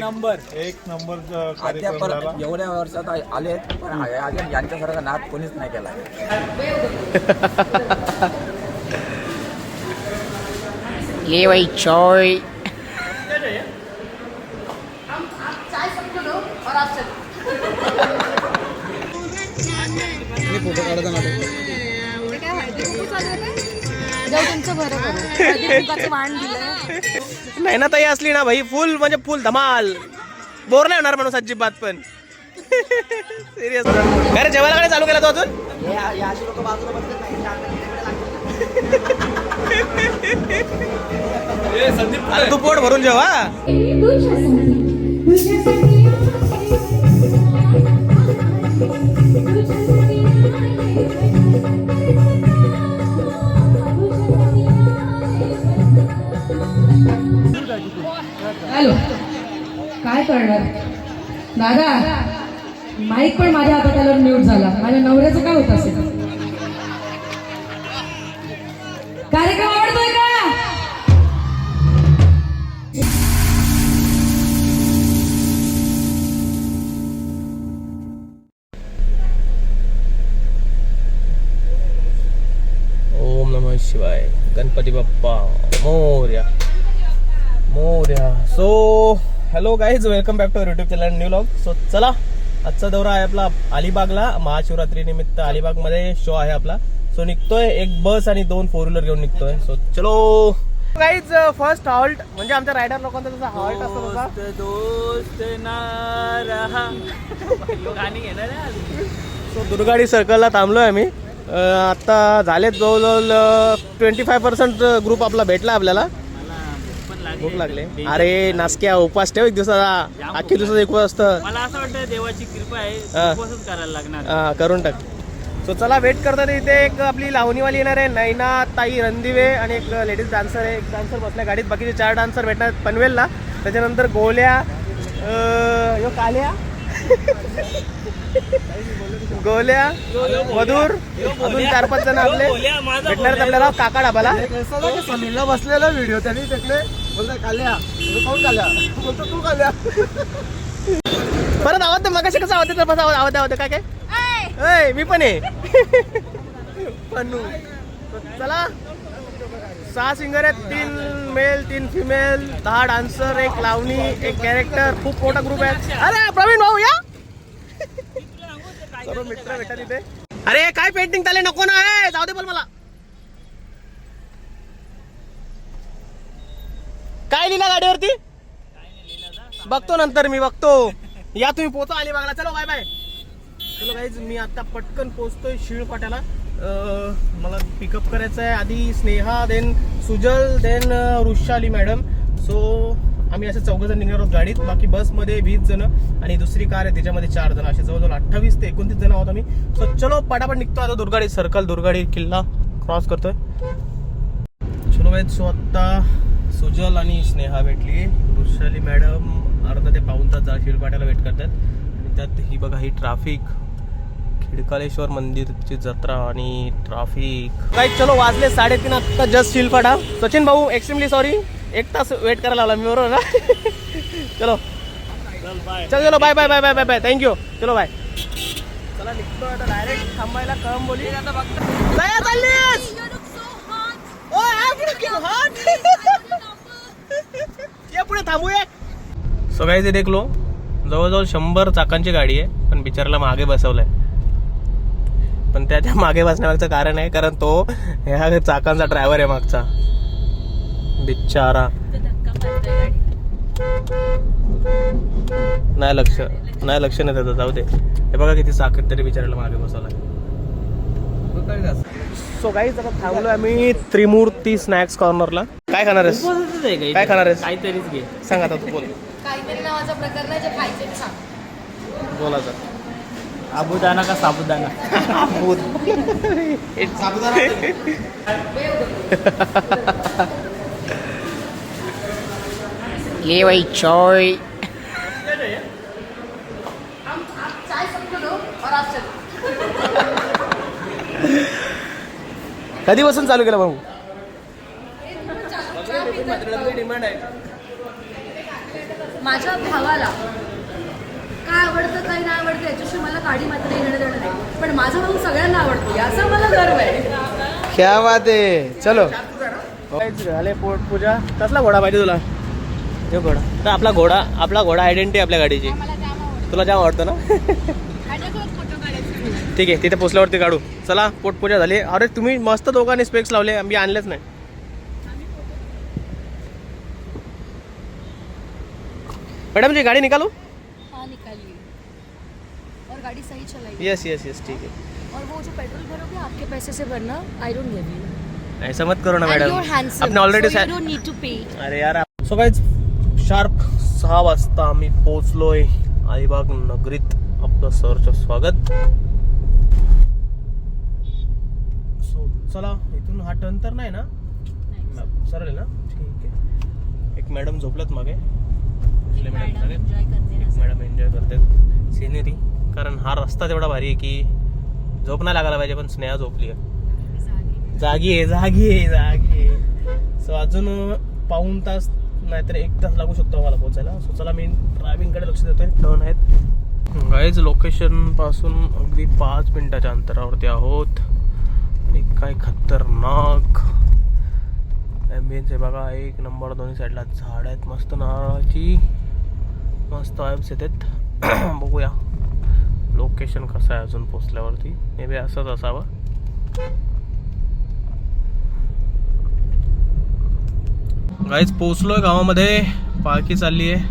एक नंबर कार्यक्रम झाला. एवढ्या वर्षात आले पण यांच्यासारखा नाद कोणीच नाही केला. ये वही चॉय फोटो काढता नाही ना ताई असली ना भाई फुल म्हणजे फुल धमाल. बोर नाही होणार माणूस अजिबात पण. सिरियस काय रे जेवायला काय चालू केला तो अजून. अरे तू पोट भरून जेवा. हॅलो काय करणार दादा. माईक पण माझ्या हातात आल्यावर म्यूट झाला. माझ्या नवऱ्याचं काय होत असेल. कार्यक्रम आवडतोय का. ओम नमः शिवाय. गणपती बाप्पा मोरया मोरया. So hello guys, welcome back to YouTube channel new vlog. So चला आजचा दौरा आहे आपला अलिबागला. महाशिवरात्री निमित्त अलिबागमध्ये शो आहे आपला. सो निघतोय एक बस आणि 2 4 व्हीलर घेऊन निघतोय. सो चलो गाईज. फर्स्ट हॉल्ट म्हणजे आमच्या रायडर लोकांचा जसा हॉल्ट असतो तसा दोस्त ना रहा गाणी घेणार. सो दुर्गाडी सर्कलला थांबलोय आम्ही. आता झालेत जवळजवळ 25% ग्रुप आपला भेटला आपल्याला. भूक लागले. अरे नासक्या उपास ठेव एक दिवसाचा. अख्ख्या दिवसाचा एक उपवास असतं. मला असं वाटतं देवाची कृपा आहे उपवासच करायला लागणार. करून टाक. सो चला वेट करतात. इथे एक आपली लावणीवाली येणार आहे नैना ताई रणदिवे आणि एक लेडीज डान्सर आहे. एक डान्सर बसल्या गाडीत. बाकीचे 4 डान्सर भेटणार पनवेलला. त्याच्यानंतर गोल्या यो काल्या गोल्या मधुर अजून 4-5 जण आपले भेटणार आपल्याला काका डाबाला. समीरला बसलेला व्हिडिओ त्यांनी टाकले. बोलता काल्या कोण काल्या बोलतो तू काल्या. परत आवाज मगाशी कसा आवाज आवाज काय काय मी पण आहे. पन्नू. चला 6 सिंगर आहेत. 3 मेल 3 फिमेल 10 डान्सर 1 लावणी 1 कॅरेक्टर. खूप मोठा ग्रुप आहे. अरे प्रवीण भाऊ या. सर्व मित्र भेटा तिथे. अरे काय पेंटिंग चालले नको ना. जाऊ दे बोल मला. काय लिहिला गाडीवरती बघतो नंतर मी बघतो. या तुम्ही पोचा अलिबागला. चलो बाय बाय. चलो गाईज मी आता पटकन पोचतोय शिळपाट्याला. मला पिकअप करायचं आहे. आधी स्नेहा देन सुजल देन वृषाली मॅडम. सो आम्ही असे 4 जण निघणार आहोत गाडीत. बाकी बसमध्ये 20 जण आणि दुसरी कार आहे त्याच्यामध्ये 4 जण. असे जवळजवळ 28 ते 29 जण आहोत आम्ही. सो चलो पटापट निघतो आता. दुर्गाडी सर्कल दुर्गाडी किल्ला क्रॉस करतोय. चलो गाईज. सो आत्ता सुजल आणि स्नेहा भेटली. वृषाली मॅडम अर्धा ते पाऊण तास शिळपाट्याला वेट करतात. आणि त्यात ही बघा ही ट्राफिक. खिडकाळेश्वर मंदिरची जत्रा आणि ट्राफिक. काय चलो वाजले 3:30 आत्ता जस्ट शिळपाटा. सचिन भाऊ एक्स्ट्रीमली सॉरी 1 तास वेट करायला लावला मी बरोबर ना. चलो चलो bye bye bye bye bye bye. Thank you. चलो बाय. चला निघतो आता डायरेक्ट थांबायला कळम बोली. पुढे थांबूया. सो गाईज देख लो जवळजवळ 100 चाकांची गाडी आहे. पण बिचाराला मागे बसवलंय. पण त्याच्या मागे बसण्यामागचं कारण आहे कारण तो ह्या चाकांचा ड्रायव्हर आहे मागचा. बिचारा नाही लक्ष नाही त्याचं. जाऊ दे. हे बघा किती चाक तरी बिचाराला मागे बसवलाय. सो गाईज आता थांबलोय आम्ही त्रिमूर्ती स्नॅक्स कॉर्नरला. काय खाणार आहेस. काय खाणार आहेस. काहीतरीच घे. सांग आता तू बोल. काहीतरी नावाचा प्रकार नाही जे खायचे ते सांग. बोला सर. साबुदाणा का साबुदाणा. ये वही चॉय. कधीपासून चालू केलं भाऊ. डिमांड आहे. माझ्या भावाला काय आवडतं काय नाही आवडतं याच्याशी मला काडी मात्र येणं देणं नाही, पण माझा भाऊ सगळ्यांना आवडतो याचा मला गर्व आहे. क्या बात आहे. चलो झाले पोट पूजा. कसला घोडा पाहिजे तुला? हे घोडा तर आपला घोडा आयडेंटिटी आपल्या गाडीची. तुला जाम आवडतं ना? ठीक आहे, तिथे पोचल्यावरती काढू. चला पोटपूजा झाली. अरे तुम्ही मस्त दोघांनी स्पेक्स लावले, आम्ही आणलेच नाही. मैडम जी गाड़ी निकालो. हाँ निकालिए और गाड़ी सही चलाइए. यस यस यस ठीक है. और वो जो पेट्रोल भरोगे आपके पैसे से भरना. I don't give you. ऐसा मत करो ना And मॅडम. you're handsome, आपने already so you don't need to pay. अरे यार सो गाइज शार्प 6 वाजता आम्ही पोहोचलोय अलिबाग नगरीत. आपलं सरचं स्वागत. सो चला इथून हा टर्न तर नाही ना? सरळ आहे ना? ठीक आहे. एक मॅडम झोपल्यात मागे. मॅडम एन्जॉय करतात सिनेरी, कारण हा रस्ता तेवढा भारी आहे की झोप नाही लागायला पाहिजे, पण स्नेहा झोपली आहे. जागी आहे. सो अजून पाऊण तास नाहीतर 1 तास लागू शकतो आम्हाला पोहोचायला. सो चला मी ड्रायव्हिंगकडे लक्ष देतोय. टर्न आहेत गाईज. लोकेशन पासून अगदी 5 मिनिटाच्या अंतरावरती आहोत. आणि काय खतरनाक ॲम्बियन्स आहे बघा. 1 नंबर. दोन्ही साईडला झाड आहेत मस्त नारळाची. मस्त वाइब्स येतात. बघूया लोकेशन कसं आहे अजून पोचल्यावरती. मे बी असंच असावं. गाईज पोचलोय गावामध्ये. पालखी चालली आहे.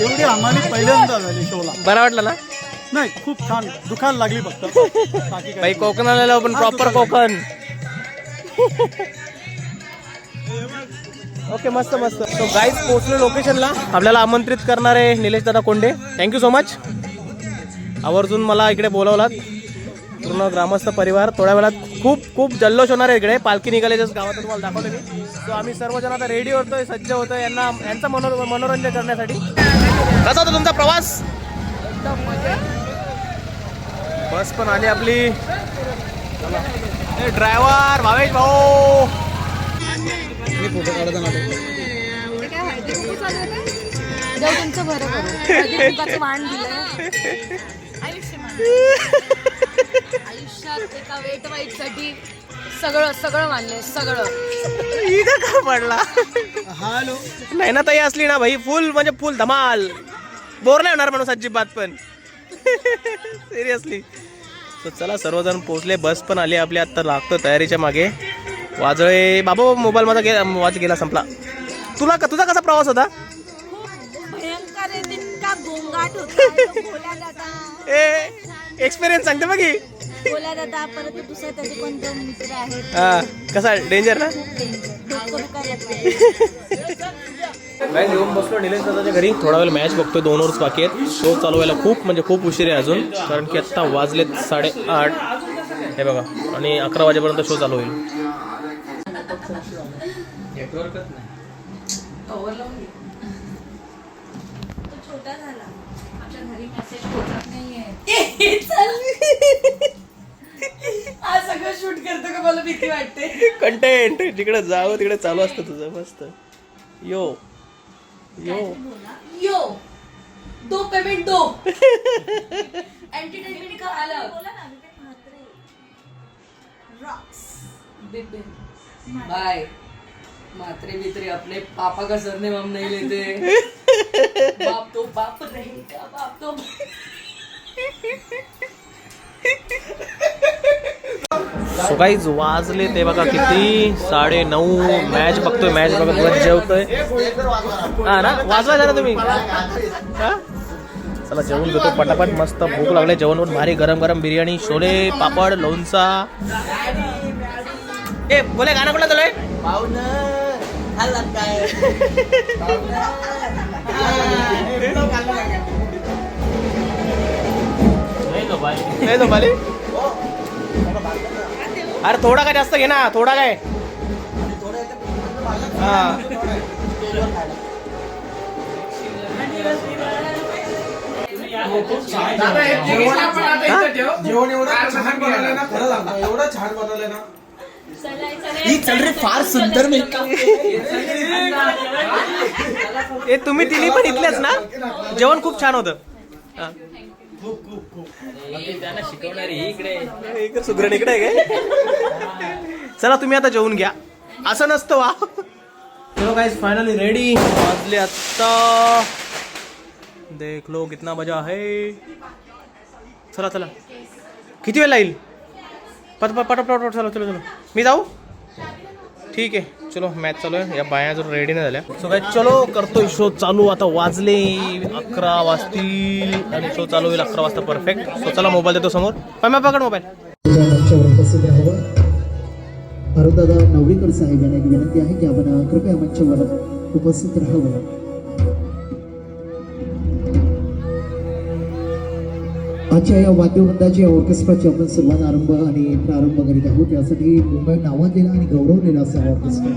एवढी आम्हाला पहिल्यांदा झाली शोला. बरं वाटलं ना? नाही खूप छान. दुखायला लागली फक्त. बाकी भाई कोकण आलेलो पण प्रॉपर कोकण. ओके मस्त मस्त. सो गाईज पोहोचलो लोकेशनला. आपल्याला आमंत्रित करणारे निलेश दादा कोंडे, थँक्यू सो मच. आवर्जून मला इकडे बोलवलात. पूर्ण ग्रामस्थ परिवार. थोड्या वेळात खूप जल्लोष होणार आहे इकडे. पालखी निघाल्याच्याच गावात तुम्हाला दाखवतो मी. सो आम्ही सर्वजण आता रेडी होतोय, सज्ज होतोय यांचा मनोरंजन करण्यासाठी. कसा होता तुमचा प्रवास? बस पण आली आपली. ड्रायव्हर भावेश भाऊ. फोटो काढताना तुमचं बरं करू. वाण दिलंय आयुष्यात एका वेट वाईट साठी सगळं मानलंय सगळं. इथं का पडला? हॅलो. नाही ना ताई असली ना भाई फुल म्हणजे फुल धमाल. बोर नाही होणार म्हणून अजिबात पण. सिरियसली. तर चला सर्वजण पोहोचले. बस पण आली आपली. आत्ता लागतो तयारीच्या मागे. वाजळे बाबा मोबाईल माझा वाज गेला संपला. तुझा कसा प्रवास होता? भयंकर इतका गोंगाट होता. एक्सपिरियन्स सांगते बघ की. बोला दादा. परत दुसरे त्याचे कोणते मित्र आहेत. हा कसा डेंजर ना? मॅच येऊन बसलो निलेश दादाच्या घरी. थोडा वेळ मॅच बघतोय. 2 ओव्हर्स बाकी आहेत. शो चालू व्हायला खूप उशीर आहे अजून, कारण की आत्ता वाजलेत 8:30. हे बघा. आणि 11 वाजेपर्यंत शो चालू होईल. छोटा झाला. आमच्या घरी मेसेज पोहोचत नाहीये. आज सगळं शूट करतो का मला भीती वाटते. कंटेंट जिकडे जावं तिकडे चालू असतं तुझं मस्त. यो दो पेमेंट दो. एंटरटेनमेंट का आलं. बाय मात्रे मित्रे अपने पापा का सरनेम हम नहीं लेते. बाप तो बाप रहेगा. बाप तो सो गाईज वाजले ते बघा किती 9:30. मॅच बघतोय. मॅच बघत जेवतोय. हा ना वाजवा जरा तुम्ही. चला जेवण घेतो पटापट. मस्त भूक लागले. जेवण भारी गरम बिर्याणी, छोले, पापड, लोणचा. ए बोले गाणं कुठलं चालू आहे? नाही तो बाली. अरे थोडा काय जास्त घे ना, थोडा काय. हा जेवण एवढं छान बनवलंय ना, खरं सांगतो एवढं छान बनवलंय ना. ही चल रे फार सुंदर ए तुम्ही तिन्ही पण इथलेच ना? जेवण खूप छान होतं. इकडे सुग्रण इकडे आहे काय? चला तुम्ही आता जेवून घ्या. असं नसतं वा. चलो गाइस फाइनली रेडी. वाजले आता, देख लो कितना बजा है. चला चला किती वेळ लागेल? पटापट चलो चलो चलो. मी जाऊ? ठीक आहे चलो. मॅच चालू आहे. या बाया जर रेडी नाही झाल्या. सो गाइस चलो करतोय शो चालू. आता वाजले 11 वाजतील आणि शो चालू होईल 11 वाजता परफेक्ट. सो चला मोबाईल देतो समोर. पकड मोबाईल. उपस्थित राहावं. अरुणदादा नवरीकर साहेब यांना विनंती आहे की आपण कृपया मंचावर उपस्थित राहावं. आजच्या या वाद्यवृंदाच्या ऑर्केस्ट्राची आपण सुरुवात आरंभ आणि प्रारंभ करीत आहोत. यासाठी मुंबई नावाजलेला आणि गौरवलेला असा ऑर्केस्ट्रा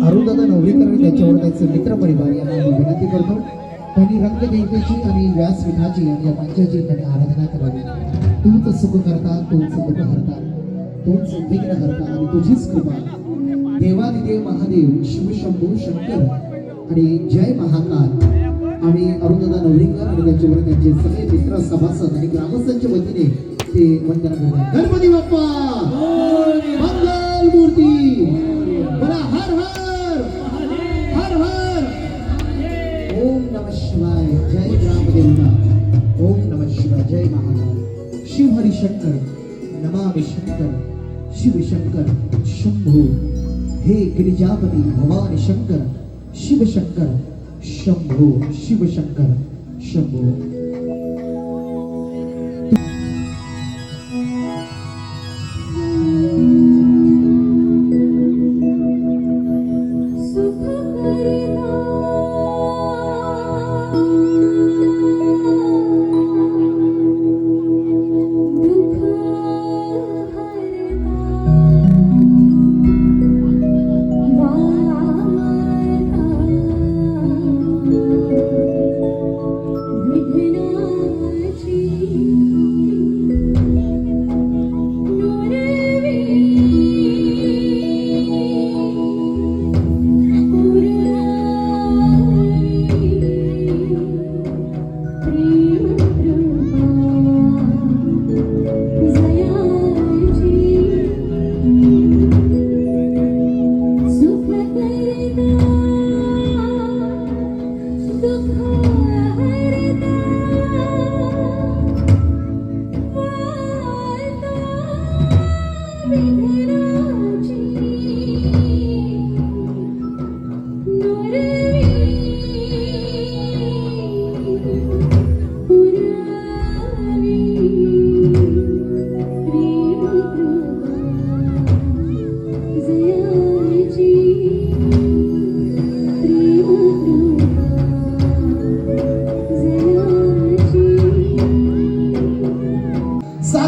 अरुणदादा नवरीकर आणि त्याच्यावर त्यांचे मित्रपरिवार यांना आम्ही विनंती करतो त्यांनी रंगदेवतेची आणि व्यासपीठाची आणि या मंचाची त्यांनी आराधना करावी. तूच सुख करता, तूच दुःख हरता, तूच विघ्न हरता आणि तुझीच कृपा. देवादिदेव महादेव शिवशंभू शंकर आणि जय महाकाल. आम्ही अरुणदादा नवरीकर आणि त्याच्यावर त्यांचे सगळे मित्र सभासद आणि ग्रामस्थांच्या वतीने ते वंदना करतात. गणपती बाप्पा मंगल मूर्ती. बोला हर हर हर हर. ओम नमः शिवाय. जय रामदेवता. ओम नमः शिवाय. जय महाकाल. शिव हरी शंकर नमामि शंकर. शिव शंकर शंभू. हे गिरिजापती भवानी शंकर शिव शंकर शंभो. शिव शंकर शंभो.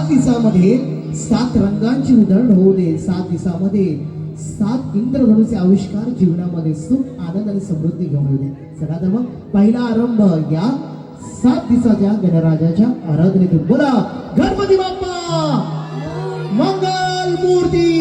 दिवसामध्ये 7 रंगांची उधळण होऊ दे. 7 दिवसामध्ये 7 इंद्रधनुचे आविष्कार जीवनामध्ये सुख आनंद आणि समृद्धी घेऊन येऊ दे. चला तर मग पहिला आरंभ या 7 दिवसाच्या गणराजाच्या आराधनेतून. बोला गणपती बाप्पा मंगल मूर्ती.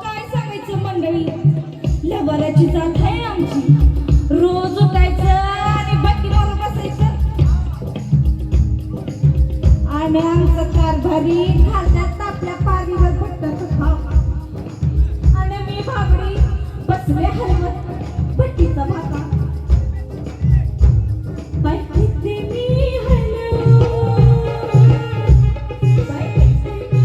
काय सांगायचं मंडळी, लवाराची जात आहे आमची. रोज उठायचं आणि बट्टीवर बसायचं. आणि आमचं कारभारी खाल्ल्यात आपल्या पारीवर भट्टाचं खाव. आणि मी भाबडी बसले हलवत भट्टीचा भाता. बट्टीचे मी हलवत, बट्टीचे मी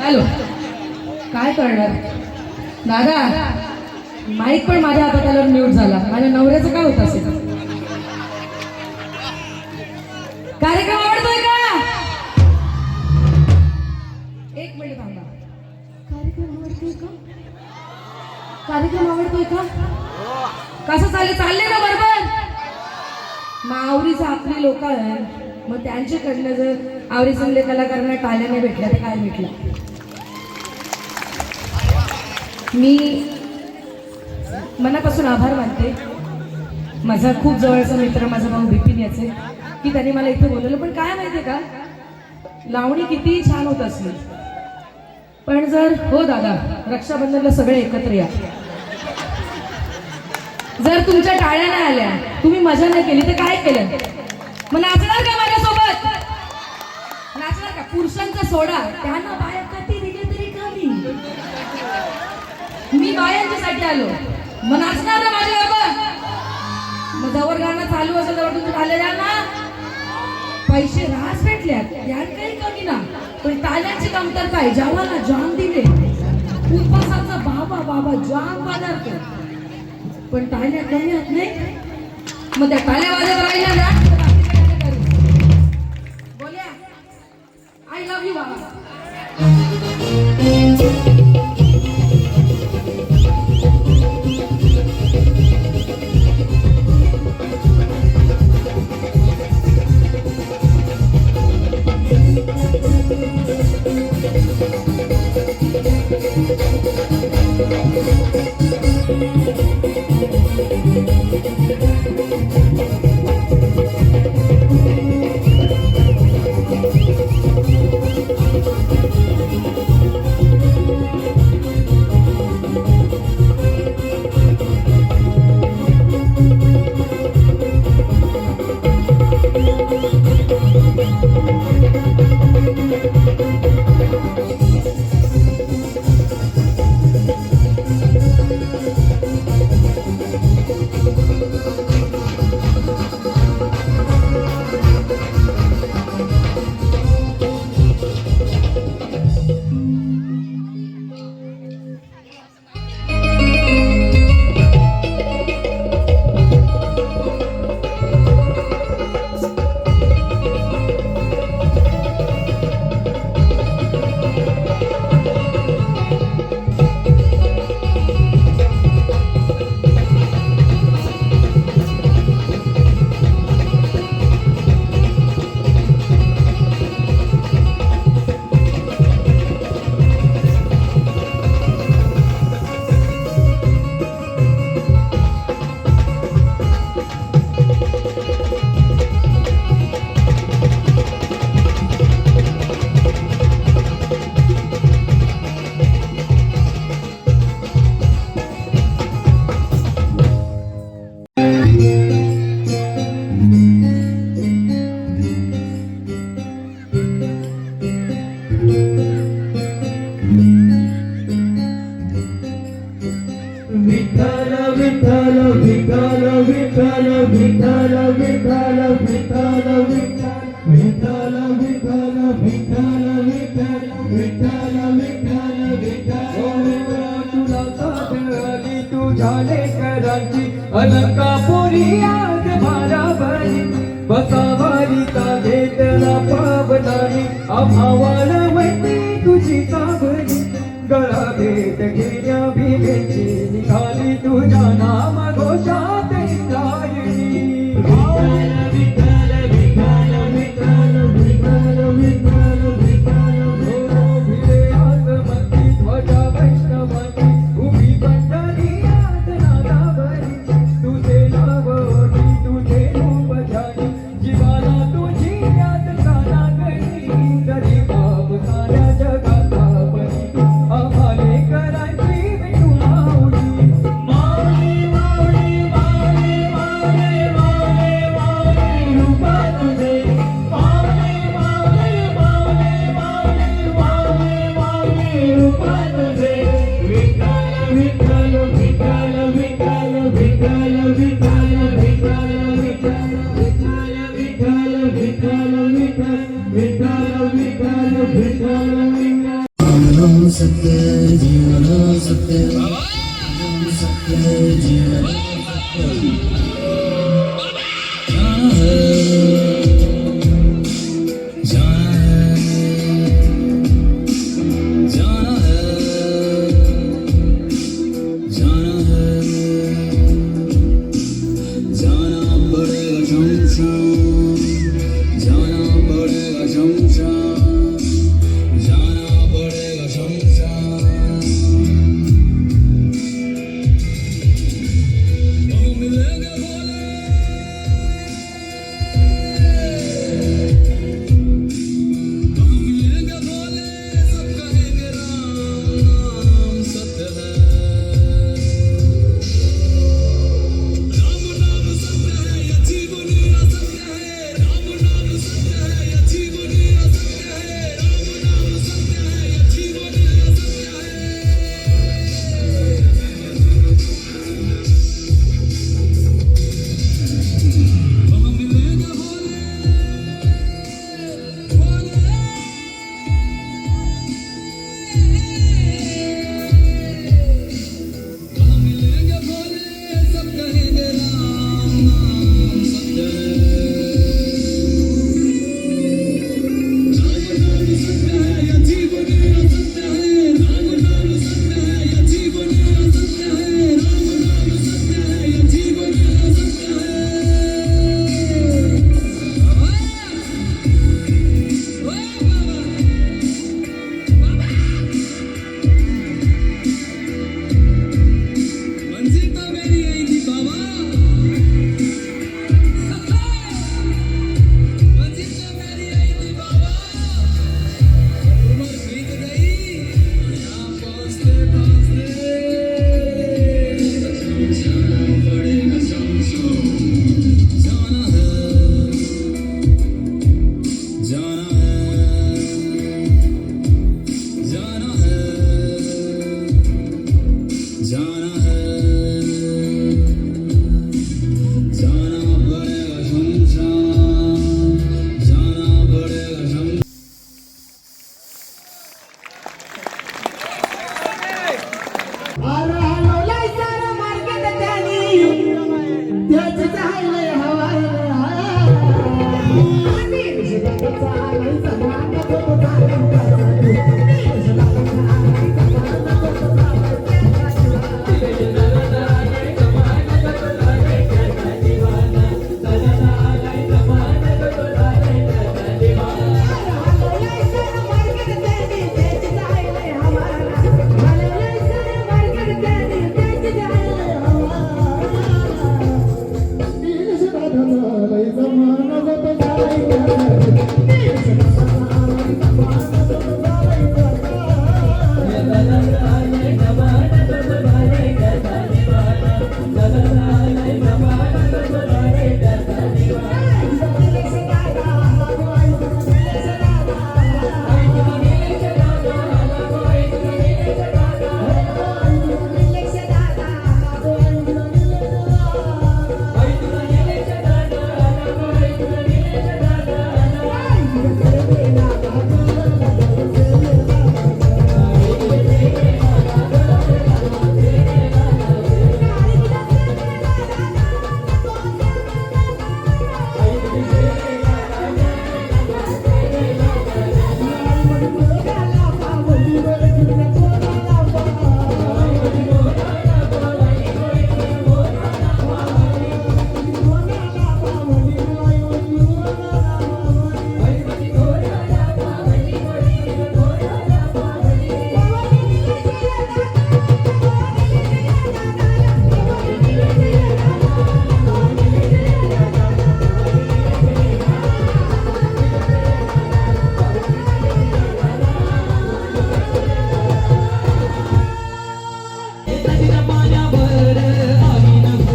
हॅलो, काय करणार दादा. माईक पण माझ्या हातात आल्यावर म्यूट झाला. माझ्या नवऱ्याचं काय होत असेल. कार्यक्रम आवडतोय का? एक मिनिट थांबा. कार्यक्रम आवडतोय का? कार्यक्रम आवडतोय का? कसं चालले ना बरोबर. मावरीचं आपली लोक आहे, मग त्यांच्याकडनं जर आवरी चांगले कलाकारांना टाळ्या नाही भेटल्या तर काय भेटलं. मी मनापासून आभार मानते. माझा खूप जवळचा मित्र माझा भाऊ बिपिन याचे, की त्यांनी मला इथे बोलवलं. पण काय माहितीये का, लावणी किती छान होत असली पण जर हो दादा रक्षाबंधनला सगळे एकत्र या. जर तुमच्या टाळ्या नाही आल्या, तुम्ही मजा नाही केली तर काय केलं. मग नाचणार का माझ्यासोबत? नाचणार का? पुरुषांचा सोडा, त्यांना बाया कधी दिले तरी कमी. मी बायांच्यासाठी आलो, मग नाचणार ना माझ्याबरोबर. मग जवळ गाणं चालू असेल जवळ तुम्ही टाळ्या ना. पैसे रास भेटल्यात यात काही कमी ना, पण टाळ्यांची कमतरता आहे. जेव्हा जाम दिले उपवासाचा बाबा बाबा जाम पदार्थ, पण टाळ्या कमी होत नाही. मग त्या टाळ्या वाजत राहिल्या ना. बोल्या आय लव्ह यू बाबा. विठ्ठल विठ्ठल विठ्ठल विठ्ठल तुझ्या लेकरांची अलंकापुरी आज भाराभरी बसावारीचा घेतला पावलानी आभावाला मैत्री तुझी काबरी गळा भेट घेण्या भिलेची निघाली तुझ्या नाम घोषात इंद्रायणी विठ्ठल विठ्ठल विठ्ठल विठ्ठल विठ्ठल विठ्ठल विठ्ठल भिले आज मंदी ध्वजा वैष्णवाची उभी पंढरी आज नादावरी तुझे नाव ओढी तुझे रूप ध्यानी जीवाला तुझी याद का लागली तरी बाप साऱ्या जगाचा बळी आम्हाले करायची विठू माऊली माऊली माऊली माऊली माऊली माऊली माऊली रूपा तुझे माऊली माऊली माऊली माऊली माऊली माऊली रूपा तुझे विठ्ठल विठ्ठल विठ्ठल विठ्ठल विठ्ठल विठ्ठल विठ्ठल विठ्ठल विठ्ठल विठ्ठल विठ्ठल विठ्ठल विठ्ठल विठ्ठल विठ्ठल सत्य जीवन सत्य सत्य जीवन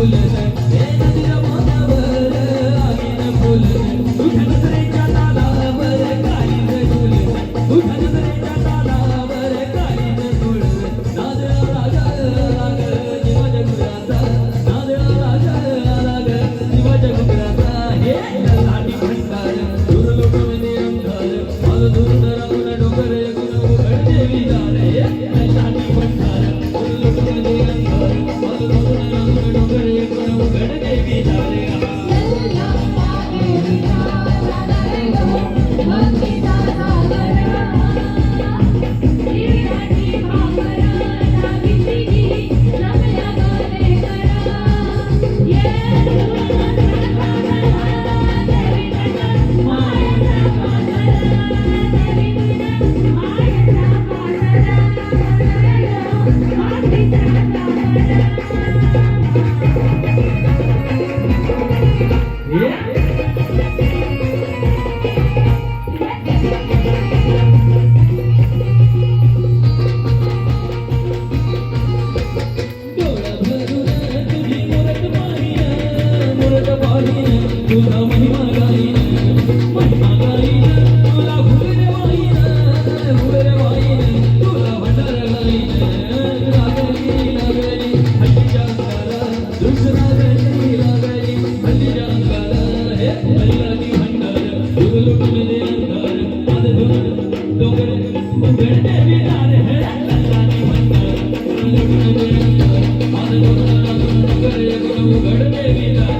बोलत हे नदीला माथ्यावर आगीन बोलत तुझ्या नजरेच्या तालावर काळीज डोलत तुझ्या नजरेच्या तालावर काळीज डोलत नाद राग राग जीवा जगुराचा नाद राग राग जीवा जगुराचा हे लाटी भंडार दूर लोकमध्ये अंधार मला दूर राहून डोंगर एकूण उघड देवी दार हे लाटी भंडार दूर लोकमध्ये अंधार मला दूर राहून डोंगर एकूण उघड देवी दार तुला महिमा गाईन तुला हुरे वाईन तुला भंडार गाईन लागली लागली हल्लीच्या अंगाला दुसरा लागली हल्लीच्या अंगाला हे हल्लाची भंडार दूर लुटून दे अंधार माझं दूर डोंगर उघड देवी दार हे हल्लाची भंडार दूर लुटून दे अंधार माझं दूर डोंगर एकूण उघड देवी दार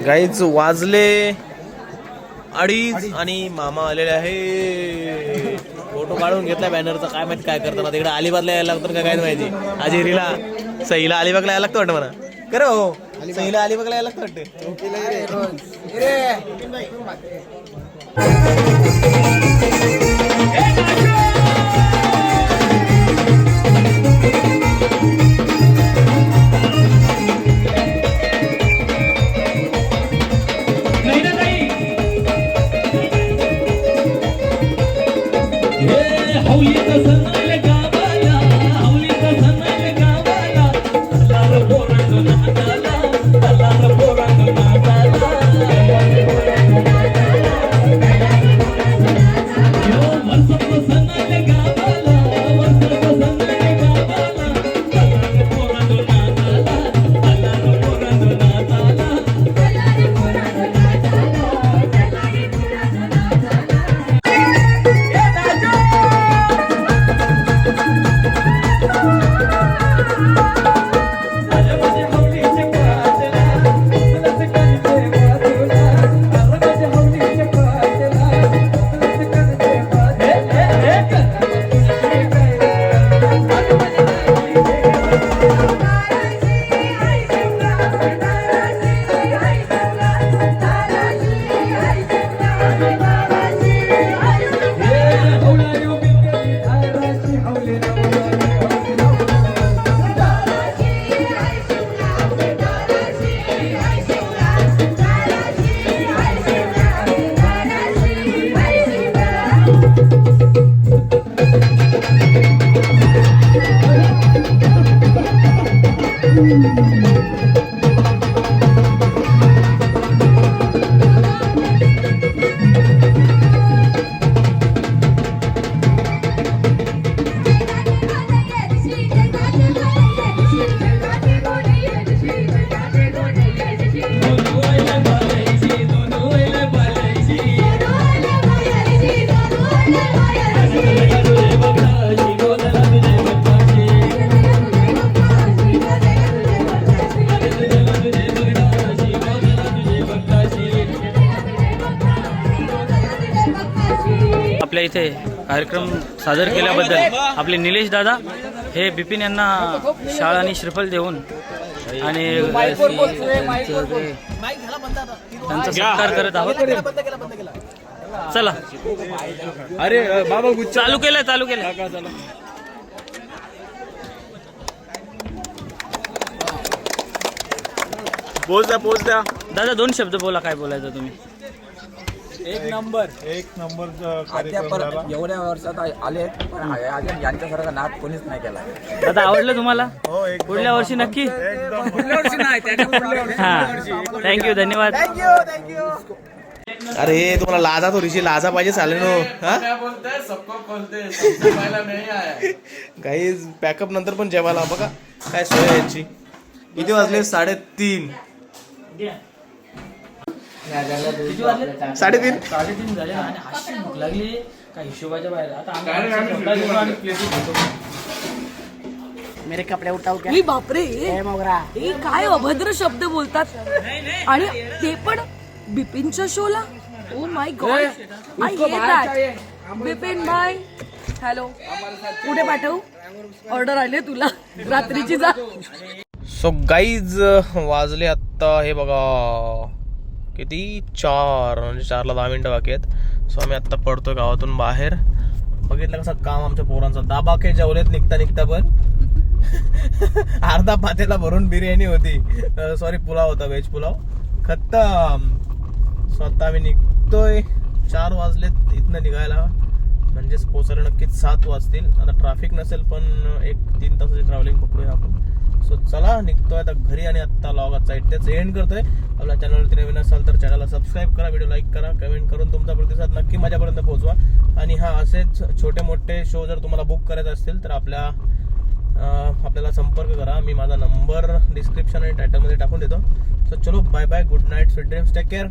गाईच वाजले 2:30 आणि मामा आलेले आहे. फोटो काढून घेतला बॅनरचा. काय माहिती काय करताना तिकडे अलिबागला यायला लागतं का काय माहिती. अजेरीला सईला अलिबागला यायला लागतं वाटतं मला. खरं हो, सईला अलिबागला यायला लागतं वाटतं. इथे कार्यक्रम सादर केल्याबद्दल आपले निलेश दादा हे बिपिन यांना शाळा आणि श्रीफल देऊन आणि त्यांचा सत्कार करत आहोत. चला अरे बाबा चालू केलं पोच द्या दादा 2 शब्द बोला, काय बोलायचं तुम्ही? आजच्या परत एवढ्या वर्षात आले पण यांच्यासारखं नाद कोणीच नाही केला. दादा आवडलं तुम्हाला? पुढल्या वर्षी नक्की. हा थँक्यू, धन्यवाद. अरे तुम्हाला लाजा थोडीशी लाजा पाहिजे चालेल काही पॅकअप नंतर पण जेवायला बघा काय सोय आहे यांची. किती वाजले? 3:30. 3:30 झाले आणि अशी भूक लागली काय हिशोबाच्या बाहेर. आता आम्ही मेरे कपडे उठाव ए बापरे, ए काय अभद्र शब्द बोलतात आणि ते पण बिपिनच्या शोला. Oh my god, I hate that. Bipin bye, hello, पुढे पाठव, ऑर्डर आले तुला रात्रीची. जा. सो गाईज वाजले आत्ता हे बघा किती 4 म्हणजे 4ला 10 मिनिटं बाकी आहेत. सो आम्ही आत्ता पडतोय गावातून बाहेर. बघितलं कसं काम आमच्या पोरांचं. दाबा के जेवलेत निघता पण अर्धा पातेला भरून बिर्याणी होती, सॉरी पुलाव होता, व्हेज पुलाव. खत्तम. स्वतः आम्ही निघतोय. 4 वाजलेत इथनं निघायला, म्हणजेच पोचायला नक्कीच 7 वाजतील. आता ट्रॅफिक नसेल पण 1-3 तासाची ट्रॅव्हलिंग पकडूया आपण. सो चला निघतोय आता घरी आणि आत्ता लॉगाचा इथेच एंड करतोय. आपल्या चॅनलवरती नवीन असाल तर चॅनलला सबस्क्राईब करा, व्हिडिओ लाईक करा, कमेंट करून तुमचा प्रतिसाद नक्की माझ्यापर्यंत पोहोचवा. आणि हा असेच छोटे मोठे शो जर तुम्हाला बुक करायचे असतील तर आपल्याला संपर्क करा. मी माझा नंबर डिस्क्रिप्शन आणि टायटलमध्ये टाकून देतो. सो चलो bye bye, good night, sweet dreams, take care.